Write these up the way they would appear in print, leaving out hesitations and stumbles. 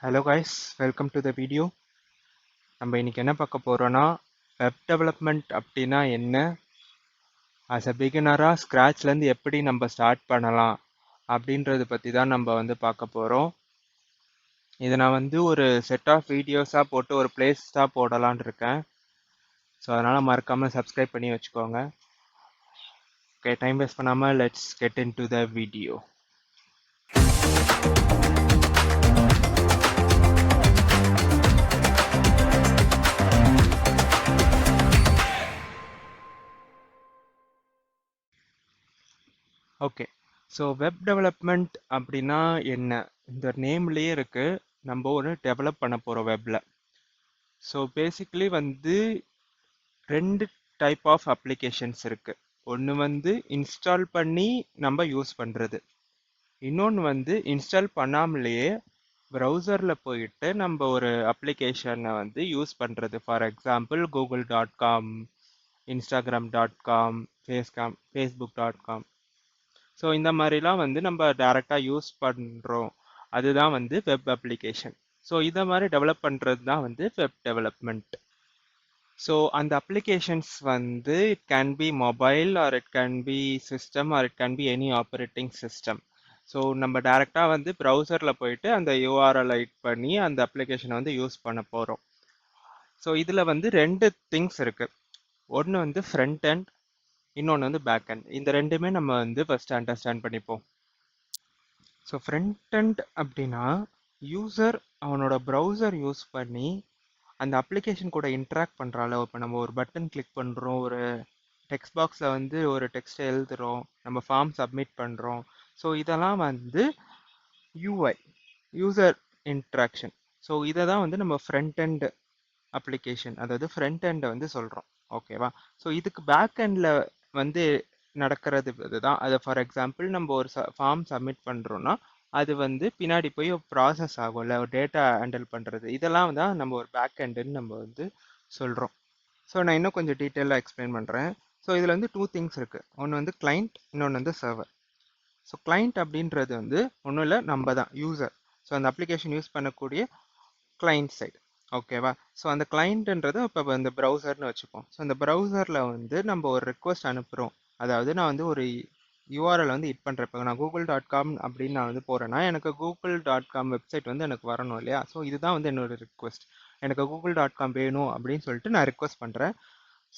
Hello guys, welcome to the video. நம்ம இன்னைக்கு என்ன பார்க்க போறோம்னா, வெப் டெவலப்மெண்ட் அப்படின்னா என்ன, ஆஸ் அ பிகினராக ஸ்க்ராட்ச்லேருந்து எப்படி நம்ம ஸ்டார்ட் பண்ணலாம் அப்படின்றத பற்றி தான் நம்ம பார்க்க போகிறோம். இதை நான் ஒரு செட் ஆஃப் வீடியோஸாக போட்டு ஒரு பிளேஸாக போடலான் இருக்கேன். ஸோ அதனால் மறக்காமல் சப்ஸ்கிரைப் பண்ணி வச்சுக்கோங்க. ஓகே, டைம் வேஸ்ட் பண்ணாமல் let's get in to the video. Okay, so web development அப்படின்னா என்ன? இந்த நேம்லேயே இருக்கு, நம்ம ஒரு டெவலப் பண்ண போகிறோம் வெப்பில். ஸோ பேசிக்கலி ரெண்டு டைப் ஆஃப் அப்ளிகேஷன்ஸ் இருக்கு. ஒன்று இன்ஸ்டால் பண்ணி நம்ம யூஸ் பண்ணுறது, இன்னொன்று இன்ஸ்டால் பண்ணாமலேயே ப்ரௌசரில் போயிட்டு நம்ம ஒரு அப்ளிகேஷனை யூஸ் பண்ணுறது. For example google.com, instagram.com, facebook.com. So இந்த மாதிரிலாம் நம்ம டைரெக்டாக யூஸ் பண்ணுறோம். அதுதான் வெப் அப்ளிகேஷன். ஸோ இதை மாதிரி டெவலப் பண்ணுறது தான் வெப் டெவலப்மெண்ட். ஸோ அந்த applications it can be mobile or it can be system or it can be any operating system. So நம்ம டைரெக்டாக ப்ரௌசரில் போயிட்டு அந்த யூஆர்எல் ஹைட் பண்ணி அந்த அப்ளிகேஷனை யூஸ் பண்ண போகிறோம். ஸோ இதில் ரெண்டு திங்ஸ் இருக்குது. ஒன்று ஃப்ரண்ட் எண்ட், இன்னொன்று பேக் எண்ட். இந்த ரெண்டுமே நம்ம ஃபர்ஸ்ட் அண்டர்ஸ்டாண்ட் பண்ணிப்போம். ஸோ ஃப்ரண்ட் எண்ட் அப்படின்னா யூசர் அவனோட ப்ரௌசர் யூஸ் பண்ணி அந்த அப்ளிகேஷன் கூட இன்ட்ராக்ட் பண்ணுறாள். இப்போ நம்ம ஒரு பட்டன் கிளிக் பண்ணுறோம், ஒரு டெக்ஸ்ட் பாக்ஸில் ஒரு டெக்ஸ்ட்டை எழுதுகிறோம், நம்ம ஃபார்ம் சப்மிட் பண்ணுறோம். ஸோ இதெல்லாம் யூஐ, யூசர் இன்ட்ராக்ஷன். ஸோ இதை தான் நம்ம ஃப்ரண்ட் எண்ட் அப்ளிகேஷன், அதாவது ஃப்ரண்ட் எண்டை சொல்கிறோம். ஓகேவா? ஸோ இதுக்கு பேக் எண்டில் நடக்கிறது இதுதான். அது ஃபார் எக்ஸாம்பிள் நம்ம ஒரு ஃபார்ம் சப்மிட் பண்ணுறோன்னா அது பின்னாடி போய் ப்ராசஸ் ஆகும்ல, ஒரு டேட்டா ஹேண்டில் பண்ணுறது. இதெல்லாம் தான் நம்ம ஒரு பேக் எண்டுன்னு நம்ம சொல்கிறோம். ஸோ நான் இன்னும் கொஞ்சம் டீட்டெயிலாக எக்ஸ்பிளைன் பண்ணுறேன். ஸோ இதில் டூ திங்ஸ் இருக்குது. ஒன்று கிளைண்ட், இன்னொன்று சர்வர். ஸோ கிளைண்ட் அப்படின்றது ஒன்றும் இல்லை, நம்ம தான் யூசர். ஸோ அந்த அப்ளிகேஷன் யூஸ் பண்ணக்கூடிய கிளைண்ட் சைடு. ஓகேவா? ஸோ அந்த கிளைண்ட்ன்றது இப்போ இந்த ப்ரௌசர்னு வச்சுப்போம். ஸோ அந்த ப்ரௌசரில் நம்ம ஒரு ரெக்வஸ்ட் அனுப்புகிறோம். அதாவது நான் ஒரு யூஆர்எல் ஹிட் பண்ணுறேன். இப்போ நான் google.com அப்படின்னு நான் போகிறேன்னா எனக்கு google.com வெப்சைட் எனக்கு வரணும் இல்லையா? ஸோ இதுதான் என்னோட ரிக்வஸ்ட். எனக்கு google.com வேணும் அப்படின்னு சொல்லிட்டு நான் ரிக்வஸ்ட் பண்ணுறேன்.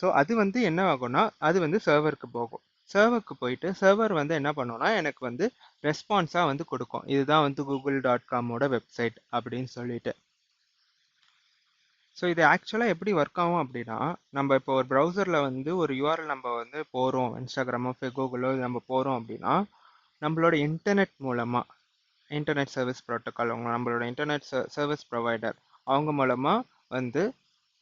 ஸோ அது என்ன ஆகும்னா அது சர்வருக்கு போகும். சர்வருக்கு போயிட்டு சர்வர் என்ன பண்ணும்னா எனக்கு ரெஸ்பான்ஸாக கொடுக்கும். இதுதான் google.com-ஓட வெப்சைட் அப்படின்னு சொல்லிட்டு. ஸோ இது ஆக்சுவலாக எப்படி ஒர்க் ஆகும் அப்படின்னா, நம்ம இப்போ ஒரு ப்ரௌசரில் ஒரு யூஆர்எல் நம்ம போகிறோம், இன்ஸ்டாகிராமோ கூகுளோ நம்ம போகிறோம் அப்படின்னா, நம்மளோட இன்டர்நெட் மூலமாக, இன்டர்நெட் சர்வீஸ் ப்ரோட்டோக்கால், நம்மளோட இன்டர்நெட் சர்வீஸ் ப்ரொவைடர் அவங்க மூலமாக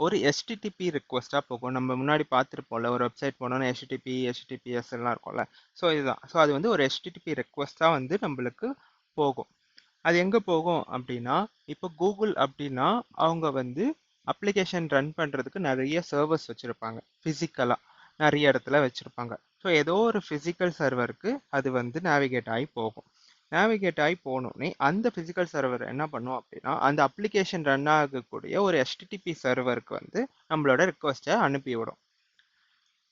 ஒரு HTTP ரிக்வஸ்ட்டாக போகும். நம்ம முன்னாடி பார்த்துருப்போம்ல, ஒரு வெப்சைட் போனோன்னா HTTP, HTTPS எல்லாம் இருக்கும்ல. ஸோ இதுதான். ஸோ அது ஒரு HTTP ரிக்வஸ்ட்டாக நம்மளுக்கு போகும். அது எங்கே போகும் அப்படின்னா, இப்போ கூகுள் அப்படின்னா அவங்க அப்ளிகேஷன் ரன் பண்ணுறதுக்கு நிறைய சர்வர்ஸ் வச்சுருப்பாங்க. ஃபிசிக்கலாக நிறைய இடத்துல வச்சுருப்பாங்க. ஸோ ஏதோ ஒரு ஃபிசிக்கல் சர்வருக்கு அது நேவிகேட் ஆகி போகும். நேவிகேட் ஆகி போனோடனே அந்த ஃபிசிக்கல் சர்வர் என்ன பண்ணும் அப்படின்னா, அந்த அப்ளிகேஷன் ரன் ஆகக்கூடிய ஒரு HTTP சர்வருக்கு நம்மளோட ரிக்வஸ்ட்டை அனுப்பிவிடும்.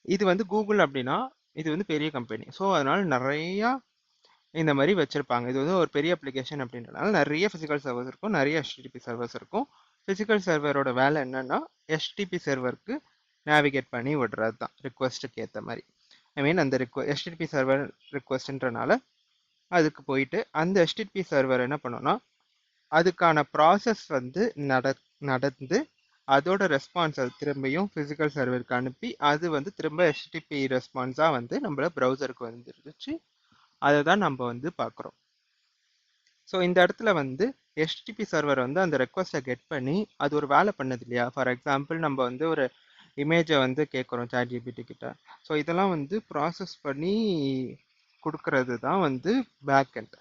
இது கூகுள் அப்படின்னா இது பெரிய கம்பெனி. ஸோ அதனால நிறையா இந்த மாதிரி வச்சுருப்பாங்க. இது ஒரு பெரிய அப்ளிகேஷன் அப்படின்றனால நிறைய ஃபிசிக்கல் சர்வர்ஸ் இருக்கும், நிறைய HTTP சர்வர்ஸ் இருக்கும். ஃபிசிக்கல் சர்வரோட வேலை என்னன்னா HTTP சர்வருக்கு நேவிகேட் பண்ணி விடுறது தான், ரிக்வஸ்ட்டுக்கு ஏற்ற மாதிரி. ஐ மீன் அந்த HTTP சர்வர் ரிக்வஸ்ட்ன்றனால அதுக்கு போயிட்டு அந்த HTTP சர்வர் என்ன பண்ணோம்னா அதுக்கான ப்ராசஸ் நடந்து அதோட ரெஸ்பான்ஸ் அது திரும்பியும் ஃபிசிக்கல் சர்வருக்கு அனுப்பி அது திரும்ப HTTP ரெஸ்பான்ஸாக நம்மள ப்ரௌசருக்கு வந்துருச்சு. அதை தான் நம்ம பார்க்குறோம். ஸோ இந்த இடத்துல HTTP சர்வர் அந்த ரெக்வஸ்ட்டை கெட் பண்ணி அது ஒரு வேலை பண்ணது இல்லையா? ஃபார் எக்ஸாம்பிள் நம்ம ஒரு இமேஜை கேட்குறோம் ChatGPT கிட்ட. ஸோ இதெல்லாம் ப்ராசஸ் பண்ணி கொடுக்கறது தான் பேக் எண்ட்.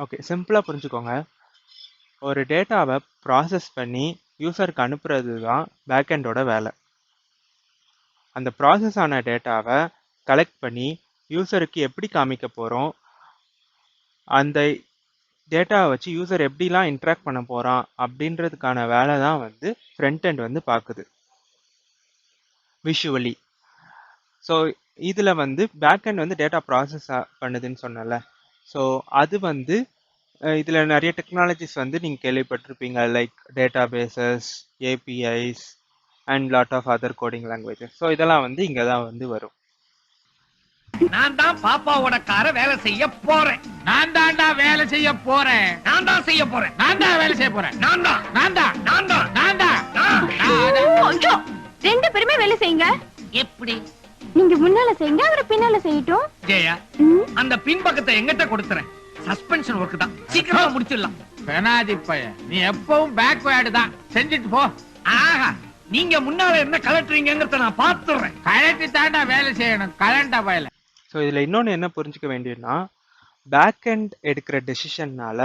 ஓகே, சிம்பிளாக புரிஞ்சுக்கோங்க. ஒரு டேட்டாவை ப்ராசஸ் பண்ணி யூசருக்கு அனுப்புறது தான் பேக் எண்டோட வேலை. அந்த ப்ராசஸ் ஆன டேட்டாவை கலெக்ட் பண்ணி யூசருக்கு எப்படி காமிக்க போகிறோம், அந்த டேட்டாவை வச்சு யூசர் எப்படிலாம் இன்ட்ராக்ட் பண்ண போகிறான் அப்படின்றதுக்கான வேலை தான் வந்து ஃப்ரண்ட் எண்ட் வந்து பார்க்குது விஷுவலி. ஸோ இதில் வந்து பேக் எண்ட் வந்து டேட்டா ப்ராசஸ் பண்ணுதுன்னு சொன்னல. ஸோ அது வந்து இதில் நிறைய டெக்னாலஜிஸ் வந்து நீங்கள் கேள்விப்பட்டிருப்பீங்க, like data bases, APIs and lot of other coding languages. So இதெல்லாம் வந்து இங்கே தான் வந்து வரும். நான் தான் பாப்பாவோட கார வேலை செய்ய போறேன். நான் தான்டா வேலை செய்ய போறேன். நான் தான் செய்ய போறேன். நான் தான் வேலை செய்ய போறேன். நான் தான் நான் தான் நான் தான் நான் தான் கொஞ்சம் ரெண்டு பேருமே வேலை செய்யுங்க. எப்படி நீங்க முன்னால செய்யுங்க, அவரு பின்னால செய்யட்டும். ஜெயா, ம். அந்த பின்பக்கத்தை எங்கிட்ட கொடுத்துறேன். சஸ்பென்ஷன் ஒர்க் தான், சீக்கிரமா முடிச்சிடலாம். பெனாதி பையன், நீ எப்பவும் பேக்வேர்டு தான். செஞ்சுட்டு போ. ஆஹா, நீங்க முன்னால என்ன கலட்டுறீங்கிறத நான் பாத்துறேன். கழட்டி தாண்டா வேலை செய்யணும். கலண்டா பயல. ஸோ இதில் இன்னொன்று என்ன புரிஞ்சுக்க வேண்டியதுன்னா, பேக் எண்ட் எடுக்கிற டெசிஷன்னால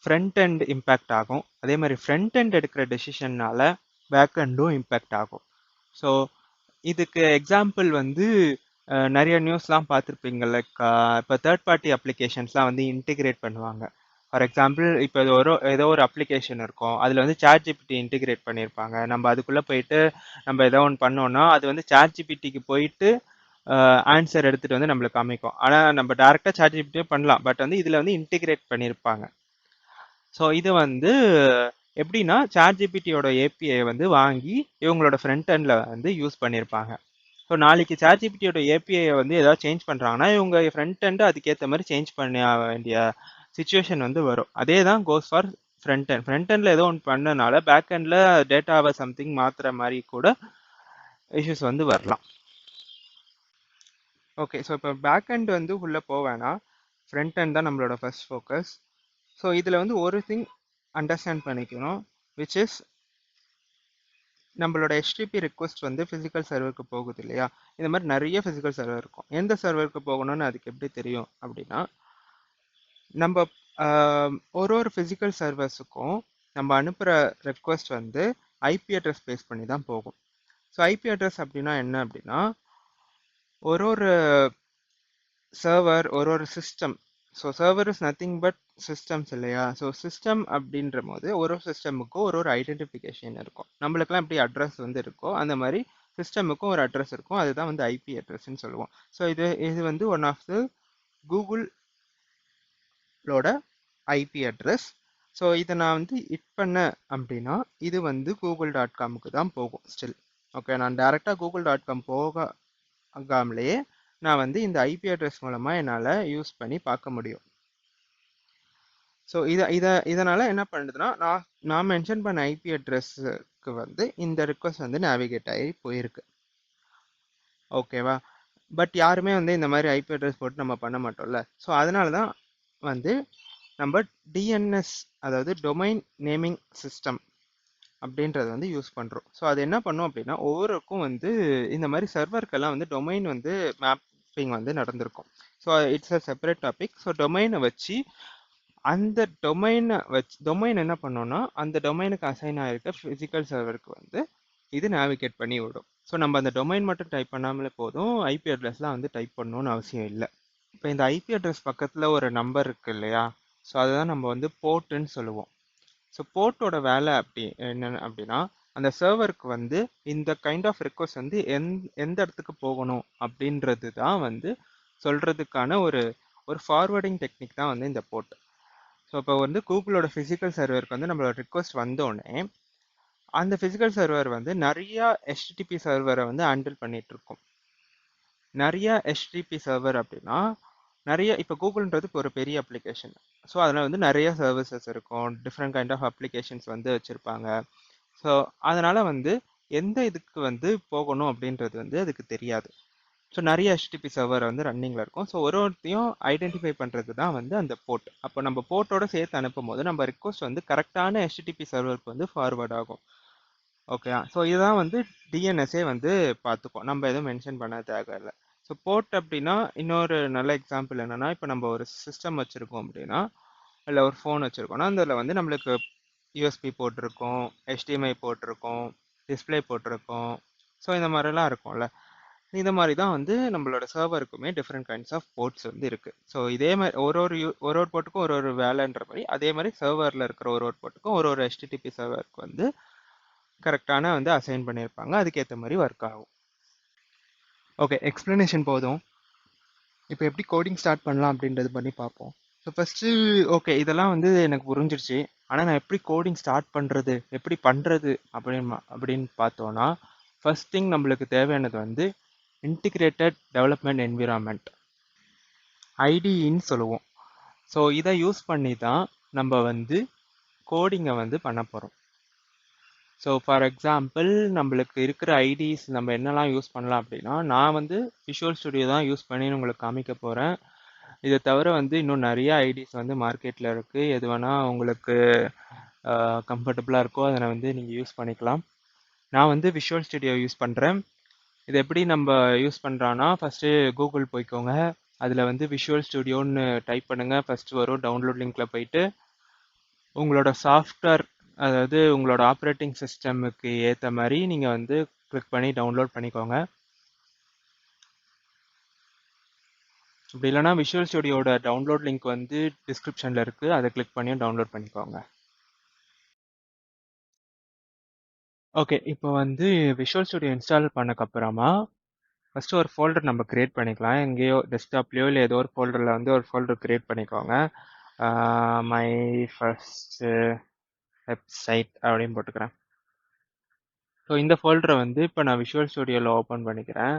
ஃப்ரண்ட் எண்ட் இம்பேக்ட் ஆகும். அதே மாதிரி ஃப்ரண்ட் எண்ட் எடுக்கிற டெசிஷன்னால பேக் எண்டும் இம்பேக்ட் ஆகும். ஸோ இதுக்கு எக்ஸாம்பிள் வந்து நிறைய நியூஸ்லாம் பார்த்துருப்பீங்க, லைக் இப்போ தேர்ட் பார்ட்டி அப்ளிகேஷன்ஸ்லாம் வந்து இன்டிகிரேட் பண்ணுவாங்க. ஃபார் எக்ஸாம்பிள் இப்போ ஏதோ ஒரு அப்ளிகேஷன் இருக்கும், அதில் வந்து சாட் ஜிபிடி இன்டிகிரேட் பண்ணியிருப்பாங்க. நம்ம அதுக்குள்ளே போயிட்டு நம்ம ஏதோ ஒன்று பண்ணோன்னா அது வந்து சாட் ஜிபிடிக்கு போயிட்டு ஆன்சர் எடுத்துகிட்டு வந்து நம்மளுக்கு காமிக்கும். ஆனால் நம்ம டேரெக்டாக சாட் ஜிபிடியே பண்ணலாம், பட் வந்து இதில் வந்து இன்டிகிரேட் பண்ணியிருப்பாங்க. ஸோ இது வந்து எப்படின்னா, சாட் ஜிபிடியோட ஏபிஐ வந்து வாங்கி இவங்களோட ஃப்ரண்ட் எண்டில் வந்து யூஸ் பண்ணியிருப்பாங்க. ஸோ நாளைக்கு சாட் ஜிபிடியோட ஏபிஐ வந்து ஏதாவது சேஞ்ச் பண்ணுறாங்கன்னா இவங்க ஃப்ரண்ட் எண்டு அதுக்கேற்ற மாதிரி சேஞ்ச் பண்ண வேண்டிய சுச்சுவேஷன் வந்து வரும். அதே தான் goes for front end. Front எண்டில் ஏதோ ஒன்று பண்ணனால பேக் எண்டில் டேட்டாவை சம்திங் மாற்றுற மாதிரி கூட இஷ்யூஸ் வந்து வரலாம். ஓகே, ஸோ இப்போ பேக் எண்ட் வந்து உள்ளே போவேன்னா ஃப்ரண்ட் எண்ட் தான் நம்மளோட ஃபர்ஸ்ட் ஃபோக்கஸ். ஸோ இதில் வந்து ஒரு திங் அண்டர்ஸ்டாண்ட் பண்ணிக்கணும், விச் இஸ் நம்மளோட HTTP ரிக்வஸ்ட் வந்து ஃபிசிக்கல் சர்வருக்கு போகுது இல்லையா. இந்த மாதிரி நிறைய ஃபிசிக்கல் சர்வர் இருக்கும். எந்த சர்வருக்கு போகணும்னு அதுக்கு எப்படி தெரியும் அப்படின்னா, நம்ம ஒரு ஃபிசிக்கல் சர்வர்ஸுக்கும் நம்ம அனுப்புகிற ரெக்வஸ்ட் வந்து ஐபி அட்ரஸ் பேஸ் பண்ணி தான் போகும். ஸோ ஐபி அட்ரஸ் அப்படின்னா என்ன அப்படின்னா, ஒரு சர்வர் ஒரு system. So server is nothing but systems இல்லையா. ஸோ சிஸ்டம் அப்படின்ற போது ஒரு சிஸ்டமுக்கும் ஒரு ஐடென்டிஃபிகேஷன் இருக்கும். நம்மளுக்குலாம் எப்படி அட்ரஸ் வந்து இருக்கோ அந்த மாதிரி சிஸ்டமுக்கும் ஒரு அட்ரஸ் இருக்கும். அதுதான் வந்து ஐபி அட்ரஸ்ன்னு சொல்லுவோம். ஸோ இது வந்து ஒன் ஆஃப் த கூகுளோட ஐபி அட்ரஸ். ஸோ இதை நான் வந்து ஹிட் பண்ணேன் அப்படின்னா இது வந்து google.comக்கு தான் போகும் ஸ்டில். ஓகே, நான் டேரெக்டாக google.com போகாமலேயே நான் வந்து இந்த ஐபி அட்ரஸ் மூலமாக என்னால் யூஸ் பண்ணி பார்க்க முடியும். ஸோ இதனால் என்ன பண்ணுதுன்னா, நான் மென்ஷன் பண்ண ஐபி அட்ரஸுக்கு வந்து இந்த ரிக்வஸ்ட் வந்து நேவிகேட் ஆகி போயிருக்கு. ஓகேவா, பட் யாருமே வந்து இந்த மாதிரி ஐபி அட்ரஸ் போட்டு நம்ம பண்ண மாட்டோம்ல. ஸோ அதனால தான் வந்து நம்ம டிஎன்எஸ், அதாவது டொமைன் நேமிங் சிஸ்டம் அப்படின்றது வந்து யூஸ் பண்ணுறோம். ஸோ அது என்ன பண்ணும் அப்படின்னா, ஒவ்வொருக்கும் வந்து இந்த மாதிரி சர்வருக்கெல்லாம் வந்து டொமைன் வந்து மேப்பிங் வந்து நடந்திருக்கும். So it's a separate topic. So டொமைனை வச்சு அந்த டொமைன் என்ன பண்ணோம்னா, அந்த டொமைனுக்கு அசைன் ஆகிருக்க ஃபிசிக்கல் சர்வருக்கு வந்து இது நேவிகேட் பண்ணி விடும். ஸோ நம்ம அந்த டொமைன் மட்டும் டைப் பண்ணாமலே போதும், ஐபி அட்ரஸ்லாம் வந்து டைப் பண்ணணும்னு அவசியம் இல்லை. இப்போ இந்த ஐபி அட்ரஸ் பக்கத்தில் ஒரு நம்பர் இருக்கு இல்லையா, ஸோ அதுதான் நம்ம வந்து போர்ட்டுன்னு சொல்லுவோம். ஸோ போர்ட்டோட வேலை என்னென்ன அப்படின்னா, அந்த சர்வருக்கு வந்து இந்த கைண்ட் ஆஃப் ரிக்வஸ்ட் வந்து எந்த இடத்துக்கு போகணும் அப்படின்றது தான் வந்து சொல்கிறதுக்கான ஒரு ஃபார்வர்டிங் டெக்னிக் தான் வந்து இந்த போர்ட். ஸோ இப்போ வந்து கூகுளோட ஃபிசிக்கல் சர்வருக்கு வந்து நம்மளோட ரிக்வஸ்ட் வந்தோடனே அந்த ஃபிசிக்கல் சர்வர் வந்து நிறையா HTTP சர்வரை வந்து ஹேண்டில் பண்ணிட்டு இருக்கும். நிறையா HTTP சர்வர் அப்படின்னா இப்போ கூகுள்ன்றது ஒரு பெரிய அப்ளிகேஷன். ஸோ அதில் வந்து நிறைய சர்வீசஸ் இருக்கும், டிஃப்ரெண்ட் கைண்ட் ஆஃப் அப்ளிகேஷன்ஸ் வந்து வச்சுருப்பாங்க. ஸோ அதனால் வந்து எந்த இதுக்கு வந்து போகணும் அப்படின்றது வந்து அதுக்கு தெரியாது. ஸோ நிறைய HTTP சர்வர் வந்து ரன்னிங்கில் இருக்கும். ஸோ ஒருத்தையும் ஐடென்டிஃபை பண்ணுறது தான் வந்து அந்த போர்ட். அப்போ நம்ம போர்ட்டோட சேர்த்து அனுப்பும் போது நம்ம ரிக்வஸ்ட் வந்து கரெக்டான HTTP சர்வருக்கு வந்து ஃபார்வர்ட் ஆகும். ஓகே, ஸோ இதுதான் வந்து டிஎன்எஸ்ஏ வந்து பார்த்துக்கோம், நம்ம எதுவும் மென்ஷன் பண்ண தேவையில்லை. ஸோ போர்ட் அப்படின்னா இன்னொரு நல்ல எக்ஸாம்பிள் என்னென்னா, இப்போ நம்ம ஒரு சிஸ்டம் வச்சுருக்கோம் அப்படின்னா, இல்லை ஒரு ஃபோன் வச்சுருக்கோம்னா அதில் வந்து நம்மளுக்கு யூஎஸ்பி போட்டிருக்கோம், HDMI போட்டிருக்கோம், டிஸ்பிளே போட்டிருக்கோம். ஸோ இந்த மாதிரிலாம் இருக்கும்ல. இந்த மாதிரி தான் வந்து நம்மளோட சர்வருக்குமே டிஃப்ரெண்ட் கைண்ட்ஸ் ஆஃப் போர்ட்ஸ் வந்து இருக்குது. ஸோ இதே மாதிரி ஒரு ஒரு போர்ட்டுக்கும் ஒரு ஒரு வேலைன்ற மாதிரி அதே மாதிரி சர்வரில் இருக்கிற ஒரு ஒரு போர்ட்டுக்கும் ஒரு ஒரு HTTP சர்வருக்கு வந்து கரெக்டான வந்து அசைன் பண்ணியிருப்பாங்க. அதுக்கேற்ற மாதிரி ஒர்க் ஆகும். ஓகே, எக்ஸ்ப்ளனேஷன் போதும். இப்போ எப்படி கோடிங் ஸ்டார்ட் பண்ணலாம் அப்படின்றது பண்ணி பார்ப்போம். ஸோ ஃபஸ்ட்டு ஓகே இதெல்லாம் வந்து எனக்கு புரிஞ்சிருச்சு. ஆனால் நான் எப்படி கோடிங் ஸ்டார்ட் பண்ணுறது எப்படி பண்ணுறது அப்படின்னு பார்த்தோன்னா, ஃபர்ஸ்ட் திங் நம்மளுக்கு தேவையானது வந்து இன்டிகிரேட்டட் டெவலப்மெண்ட் என்விரான்மெண்ட், ஐடின்னு சொல்லுவோம். ஸோ இதை யூஸ் பண்ணி தான் நம்ம வந்து கோடிங்கை வந்து பண்ண போகிறோம். ஸோ ஃபார் எக்ஸாம்பிள் நம்மளுக்கு இருக்கிற ஐடிஸ் நம்ம என்னெல்லாம் யூஸ் பண்ணலாம் அப்படின்னா, நான் வந்து விஷுவல் ஸ்டுடியோ தான் யூஸ் பண்ணி உங்களுக்கு காமிக்க போகிறேன். இதை தவிர வந்து இன்னும் நிறைய ஐடிஸ் வந்து மார்க்கெட்டில் இருக்குது. எது வேணால் உங்களுக்கு கம்ஃபர்டபுளாக இருக்கோ அதை வந்து நீங்கள் யூஸ் பண்ணிக்கலாம். நான் வந்து விஷுவல் ஸ்டுடியோ யூஸ் பண்ணுறேன். இது எப்படி நம்ம யூஸ் பண்ணுறான்னா, ஃபஸ்ட்டு கூகுள் போய்க்கோங்க. அதில் வந்து விஷுவல் ஸ்டுடியோன்னு டைப் பண்ணுங்கள். ஃபஸ்ட்டு வரும் டவுன்லோட் லிங்க்கில் போயிட்டு உங்களோட சாஃப்ட்வேர், அதாவது உங்களோட ஆப்ரேட்டிங் சிஸ்டமுக்கு ஏற்ற மாதிரி நீங்கள் வந்து கிளிக் பண்ணி டவுன்லோட் பண்ணிக்கோங்க. அப்படி இல்லைனா விஷுவல் ஸ்டுடியோட டவுன்லோட் லிங்க் வந்து டிஸ்கிரிப்ஷனில் இருக்குது. அதை கிளிக் பண்ணி டவுன்லோட் பண்ணிக்கோங்க. ஓகே, இப்போ வந்து விஷுவல் ஸ்டுடியோ இன்ஸ்டால் பண்ணக்கப்புறமா ஃபஸ்ட்டு ஒரு ஃபோல்டர் நம்ம க்ரியேட் பண்ணிக்கலாம். எங்கேயோ டெஸ்க்டாப்லேயோ இல்லை ஏதோ ஒரு ஃபோல்டரில் வந்து ஒரு ஃபோல்டர் க்ரியேட் பண்ணிக்கோங்க. மை ஃபஸ்ட்டு வெப்சைட் அப்படின்னு போட்டுக்கிறேன். ஸோ இந்த ஃபோல்டரை வந்து இப்போ நான் விஷுவல் ஸ்டுடியோவில் ஓப்பன் பண்ணிக்கிறேன்.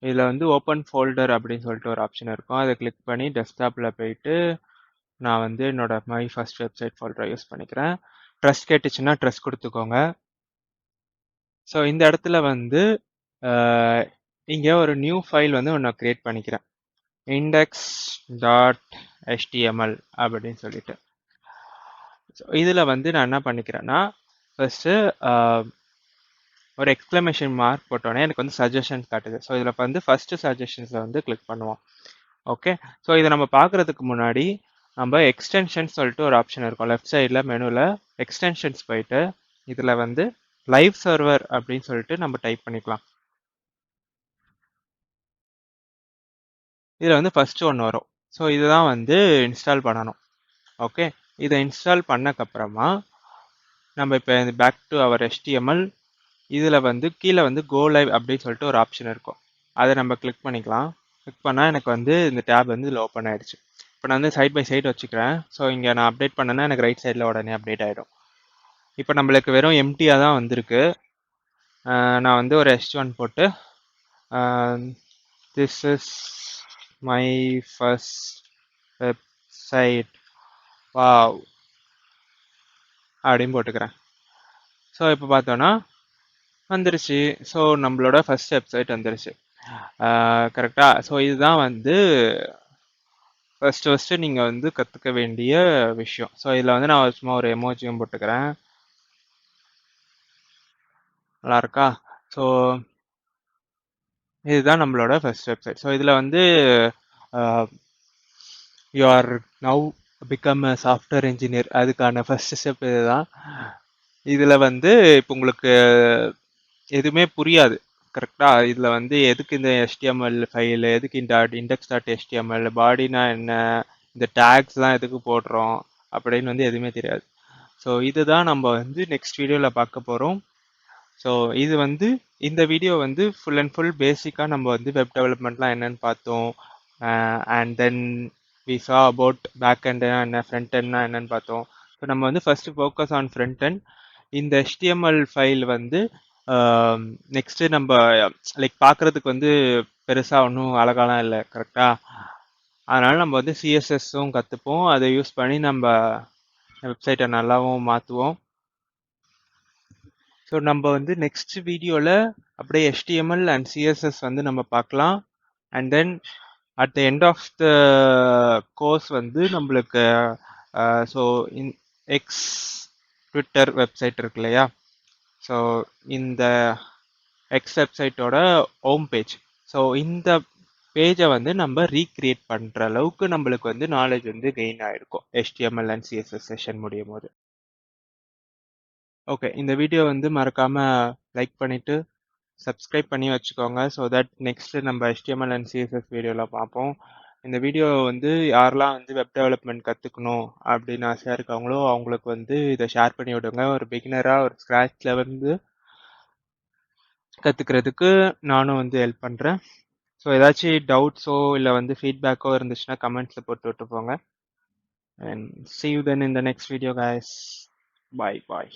இதில் வந்து ஓப்பன் ஃபோல்டர் அப்படின்னு சொல்லிட்டு ஒரு ஆப்ஷன் இருக்கும். அதை கிளிக் பண்ணி டெஸ்க்டாப்பில் போயிட்டு நான் வந்து என்னோட மை ஃபர்ஸ்ட் வெப்சைட் ஃபோல்டரை யூஸ் பண்ணிக்கிறேன். ட்ரஸ்ட் கேட்டுச்சுன்னா ட்ரஸ்ட் கொடுத்துக்கோங்க. ஸோ இந்த இடத்துல வந்து இங்கே ஒரு நியூ ஃபைல் வந்து ஒன்று க்ரியேட் பண்ணிக்கிறேன். index.html அப்படின்னு சொல்லிட்டு. ஸோ இதில் வந்து நான் என்ன பண்ணிக்கிறேன்னா, ஃபஸ்ட்டு ஒரு எக்ஸ்க்ளமேஷன் மார்க் போட்டோன்னே எனக்கு வந்து சஜஷன்ஸ் காட்டுது. ஸோ இதில் வந்து ஃபஸ்ட்டு சஜஷன்ஸில் வந்து கிளிக் பண்ணுவோம். ஓகே, ஸோ இதை நம்ம பார்க்குறதுக்கு முன்னாடி நம்ம எக்ஸ்டென்ஷன்ஸ் சொல்லிட்டு ஒரு ஆப்ஷன் இருக்கும் லெஃப்ட் சைடில் மெனுவில். எக்ஸ்டென்ஷன்ஸ் போயிட்டு இதில் வந்து லைவ் சர்வர் அப்படின்னு சொல்லிட்டு நம்ம டைப் பண்ணிக்கலாம். இதில் வந்து ஃபஸ்ட்டு ஒன்று வரும். ஸோ இதுதான் வந்து இன்ஸ்டால் பண்ணணும். ஓகே, இதை இன்ஸ்டால் பண்ணக்கப்புறமா நம்ம இப்போ பேக் டு அவர் HTML. இதில் வந்து கீழே வந்து கோ லைவ் அப்படின்னு சொல்லிட்டு ஒரு ஆப்ஷன் இருக்கும். அதை நம்ம கிளிக் பண்ணிக்கலாம். கிளிக் பண்ணால் எனக்கு வந்து இந்த டேப் வந்து இதில் ஓப்பன் ஆகிடுச்சு. இப்போ நான் வந்து சைட் பை சைடு வச்சுக்கிறேன். ஸோ இங்கே நான் அப்டேட் பண்ணேன்னா எனக்கு ரைட் சைடில் உடனே அப்டேட் ஆகிடும். இப்போ நம்மளுக்கு வெறும் எம்டியாக தான் வந்திருக்கு. நான் வந்து ஒரு H1 போட்டு this is my first website wow அப்படின்னு போட்டுக்கிறேன். ஸோ இப்போ பார்த்தோன்னா வந்துருச்சு. ஸோ நம்மளோட ஃபர்ஸ்ட் வெப்சைட் வந்துருச்சு. கரெக்டாக. ஸோ இதுதான் வந்து ஃபஸ்ட்டு நீங்கள் வந்து கற்றுக்க வேண்டிய விஷயம். ஸோ இதில் வந்து நான் சும்மா ஒரு எமோஜியும் போட்டுக்கிறேன். நல்லா இருக்கா? ஸோ இதுதான் நம்மளோட ஃபர்ஸ்ட் வெப்சைட். ஸோ இதில் வந்து you are now become a software engineer, அதுக்கான ஃபர்ஸ்ட் ஸ்டெப் இதுதான். இதில் வந்து இப்போ உங்களுக்கு எதுவுமே புரியாது. கரெக்டாக. இதில் வந்து எதுக்கு இந்த HTML ஃபைலு, எதுக்கு இந்த index.html, பாடினா என்ன, இந்த டேக்ஸ்லாம் எதுக்கு போடுறோம் அப்படின்னு வந்து எதுவுமே தெரியாது. ஸோ இதுதான் நம்ம வந்து நெக்ஸ்ட் வீடியோவில் பார்க்க போகிறோம். ஸோ இது வந்து இந்த வீடியோ வந்து ஃபுல் அண்ட் ஃபுல் பேசிக்காக நம்ம வந்து வெப் டெவலப்மெண்ட்லாம் என்னென்னு பார்த்தோம். And then we saw about back எண்ட்னா என்ன, ஃப்ரண்ட் எண்ட்னா என்னன்னு பார்த்தோம். ஸோ நம்ம வந்து first focus on front end. இந்த HTML ஃபைல் வந்து நெக்ஸ்ட்டு நம்ம லைக் பார்க்குறதுக்கு வந்து பெருசாக ஒன்றும் அழகாலாம் இல்லை. கரெக்டாக. அதனால் நம்ம வந்து CSSம் கற்றுப்போம். அதை யூஸ் பண்ணி நம்ம வெப்சைட்டை நல்லாவும் மாற்றுவோம். ஸோ நம்ம வந்து நெக்ஸ்ட் வீடியோவில் அப்படியே HTML அண்ட் CSS வந்து நம்ம பார்க்கலாம். And then at the end of the course வந்து நம்மளுக்கு ஸோ எக்ஸ் ட்விட்டர் வெப்சைட் இருக்கு இல்லையா, ஸோ இந்த எக்ஸ் வெப்சைட்டோட ஹோம் பேஜ். ஸோ இந்த பேஜை வந்து நம்ம ரீக்ரியேட் பண்ணுற அளவுக்கு நம்மளுக்கு வந்து நாலேஜ் வந்து கெயின் ஆகிருக்கும் HTML அண்ட் CSS செஷன் முடியும் போது. ஓகே, இந்த வீடியோ வந்து மறக்காமல் லைக் பண்ணிவிட்டு சப்ஸ்கிரைப் பண்ணி வச்சுக்கோங்க. ஸோ தட் நெக்ஸ்ட் நம்ம HTML அண்ட் CSS வீடியோவில் பார்ப்போம். இந்த வீடியோ வந்து யாரெல்லாம் வந்து வெப் டெவலப்மெண்ட் கற்றுக்கணும் அப்படின்னு ஆசையாக இருக்காங்களோ அவங்களுக்கு வந்து இதை ஷேர் பண்ணி விடுங்க. ஒரு பிகினராக ஒரு ஸ்க்ராட்ச்ல வந்து கற்றுக்கிறதுக்கு நானும் வந்து ஹெல்ப் பண்ணுறேன். ஸோ ஏதாச்சும் டவுட்ஸோ இல்லை வந்து ஃபீட்பேக்கோ இருந்துச்சுன்னா கமெண்ட்ஸில் போட்டு விட்டு போங்க. And see you then in the next video, guys. Bye bye.